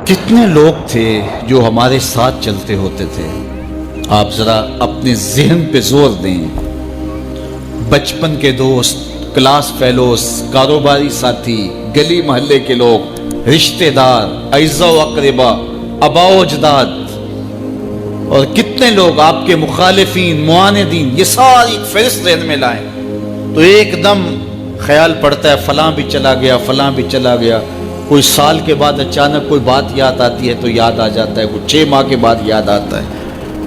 کتنے لوگ تھے جو ہمارے ساتھ چلتے ہوتے تھے؟ آپ ذرا اپنے ذہن پہ زور دیں. بچپن کے دوست، کلاس فیلوز، کاروباری ساتھی، گلی محلے کے لوگ، رشتہ دار، اعزاء و اقربا، آباء و اجداد، اور کتنے لوگ آپ کے مخالفین، معاندین. یہ ساری فہرست ذہن میں لائیں تو ایک دم خیال پڑتا ہے فلاں بھی چلا گیا، فلاں بھی چلا گیا. کوئی سال کے بعد اچانک کوئی بات یاد آتی ہے تو یاد آ جاتا ہے، کوئی 6 ماہ کے بعد یاد آتا ہے.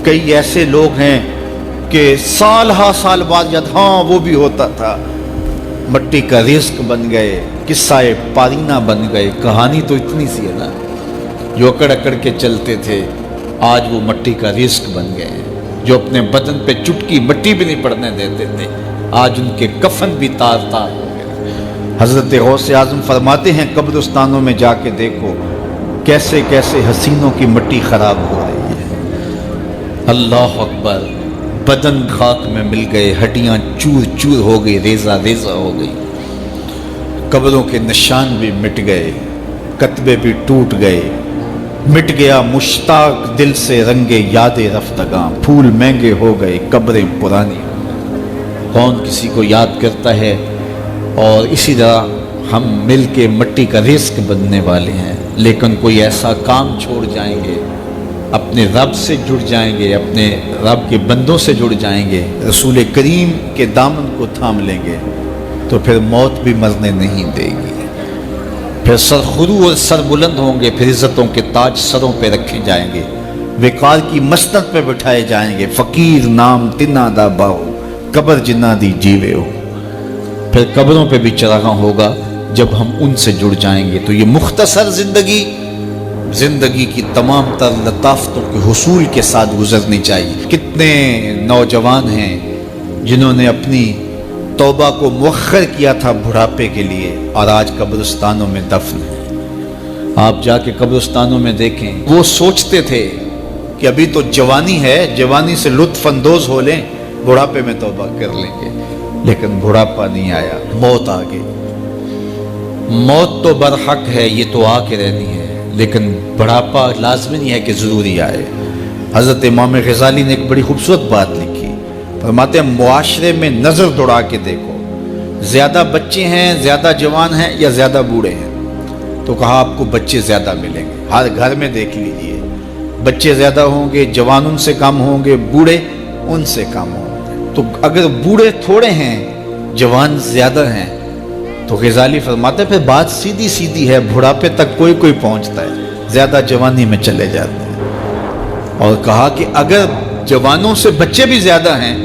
کئی ایسے لوگ ہیں کہ سال ہا سال بعد یاد، ہاں وہ بھی ہوتا تھا. مٹی کا رزق بن گئے، قصہ پارینہ بن گئے. کہانی تو اتنی سی ہے نا، جو اکڑ اکڑ کے چلتے تھے آج وہ مٹی کا رزق بن گئے. جو اپنے بدن پہ چٹکی مٹی بھی نہیں پڑنے دیتے تھے آج ان کے کفن بھی تار تار ہو گئے. حضرت غوث اعظم فرماتے ہیں قبرستانوں میں جا کے دیکھو کیسے کیسے حسینوں کی مٹی خراب ہو رہی ہے. اللہ اکبر. بدن خاک میں مل گئے، ہڈیاں چور چور ہو گئی، ریزہ ریزہ ہو گئی. قبروں کے نشان بھی مٹ گئے، کتبے بھی ٹوٹ گئے. مٹ گیا مشتاق دل سے رنگے یاد رفتگاں. پھول مہنگے ہو گئے، قبریں پرانی. کون کسی کو یاد کرتا ہے؟ اور اسی طرح ہم مل کے مٹی کا رزق بننے والے ہیں، لیکن کوئی ایسا کام چھوڑ جائیں گے، اپنے رب سے جڑ جائیں گے، اپنے رب کے بندوں سے جڑ جائیں گے، رسول کریم کے دامن کو تھام لیں گے تو پھر موت بھی مرنے نہیں دے گی. پھر سرخرو اور سر بلند ہوں گے، پھر عزتوں کے تاج سروں پہ رکھے جائیں گے، وقار کی مسند پہ بٹھائے جائیں گے. فقیر نام تنا دا باؤ، قبر جنہ دی جیوے ہو. پھر قبروں پہ بھی چراغاں ہوگا جب ہم ان سے جڑ جائیں گے. تو یہ مختصر زندگی کی تمام تر لطافتوں کے حصول کے ساتھ گزرنی چاہیے. کتنے نوجوان ہیں جنہوں نے اپنی توبہ کو مؤخر کیا تھا بڑھاپے کے لیے، اور آج قبرستانوں میں دفن ہیں. آپ جا کے قبرستانوں میں دیکھیں، وہ سوچتے تھے کہ ابھی تو جوانی ہے، جوانی سے لطف اندوز ہو لیں، بڑھاپے میں توبہ کر لیں گے. لیکن بڑھاپا نہیں آیا، موت آ گئی. موت تو برحق ہے، یہ تو آ کے رہنی ہے، لیکن بڑھاپا لازمی نہیں ہے کہ ضروری آئے. حضرت امام غزالی نے ایک بڑی خوبصورت بات لکھی. فرماتے ہیں معاشرے میں نظر دوڑا کے دیکھو، زیادہ بچے ہیں، زیادہ جوان ہیں یا زیادہ بوڑھے ہیں؟ تو کہا آپ کو بچے زیادہ ملیں گے. ہر گھر میں دیکھ لیجئے، بچے زیادہ ہوں گے، جوان ان سے کم ہوں گے، بوڑھے ان سے کم ہوں گے. تو اگر بوڑھے تھوڑے ہیں، جوان زیادہ ہیں، تو غزالی فرماتے ہیں پھر بات سیدھی سیدھی ہے، بڑھاپے تک کوئی کوئی پہنچتا ہے، زیادہ جوانی میں چلے جاتے ہیں. اور کہا کہ اگر جوانوں سے بچے بھی زیادہ ہیں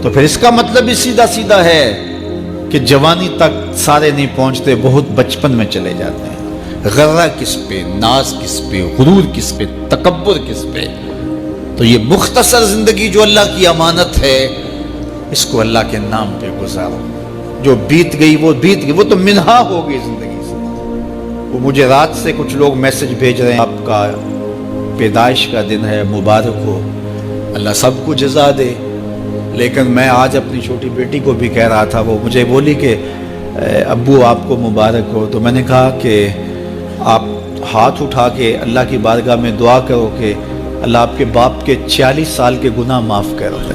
تو پھر اس کا مطلب بھی سیدھا سیدھا ہے کہ جوانی تک سارے نہیں پہنچتے، بہت بچپن میں چلے جاتے ہیں. غرہ کس پہ، ناز کس پہ، غرور کس پہ، تکبر کس پہ؟ تو یہ مختصر زندگی جو اللہ کی امانت ہے، اس کو اللہ کے نام پہ گزارو. جو بیت گئی وہ بیت گئی، وہ تو منہا ہو گئی زندگی سے. وہ مجھے رات سے کچھ لوگ میسج بھیج رہے ہیں، آپ کا پیدائش کا دن ہے، مبارک ہو، اللہ سب کو جزا دے. لیکن میں آج اپنی چھوٹی بیٹی کو بھی کہہ رہا تھا، وہ مجھے بولی کہ ابو آپ کو مبارک ہو. تو میں نے کہا کہ آپ ہاتھ اٹھا کے اللہ کی بارگاہ میں دعا کرو کہ اللہ آپ کے باپ کے 46 سال کے گناہ معاف کر دے.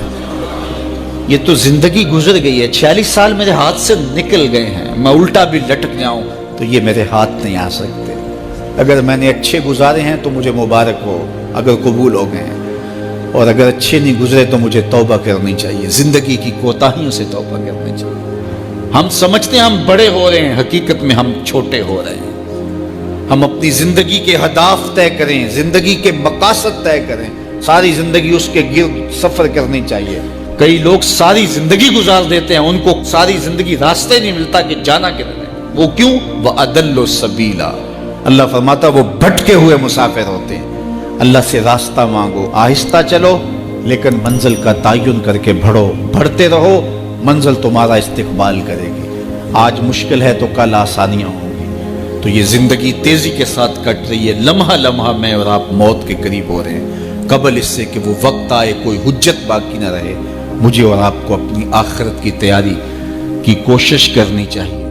یہ تو زندگی گزر گئی ہے، 46 سال میرے ہاتھ سے نکل گئے ہیں. میں الٹا بھی لٹک جاؤں تو یہ میرے ہاتھ نہیں آ سکتے. اگر میں نے اچھے گزارے ہیں تو مجھے مبارک ہو اگر قبول ہو گئے ہیں، اور اگر اچھے نہیں گزرے تو مجھے توبہ کرنی چاہیے. زندگی کی کوتاہیوں سے توبہ کرنی چاہیے. ہم سمجھتے ہیں ہم بڑے ہو رہے ہیں، حقیقت میں ہم چھوٹے ہو رہے ہیں. ہم اپنی زندگی کے اہداف طے کریں، زندگی کے مقاصد طے کریں. ساری زندگی اس کے گرد سفر کرنی چاہیے. کئی لوگ ساری زندگی گزار دیتے ہیں، ان کو ساری زندگی راستے نہیں ملتا کہ جانا کدھر ہے. وہ کیوں؟ وَأَضَلُّ السَّبِيلَ. اللہ فرماتا وہ بھٹکے ہوئے مسافر ہوتے ہیں. اللہ سے راستہ مانگو، آہستہ چلو، لیکن منزل کا تعین کر کے بڑھو. بڑھتے رہو، منزل تمہارا استقبال کرے گی. آج مشکل ہے تو کل آسانیاں ہوں گی. تو یہ زندگی تیزی کے ساتھ کٹ رہی ہے. لمحہ لمحہ میں اور آپ موت کے قریب ہو رہے ہیں. قبل اس سے کہ وہ وقت آئے کوئی حجت باقی نہ رہے، مجھے اور آپ کو اپنی آخرت کی تیاری کی کوشش کرنی چاہیے.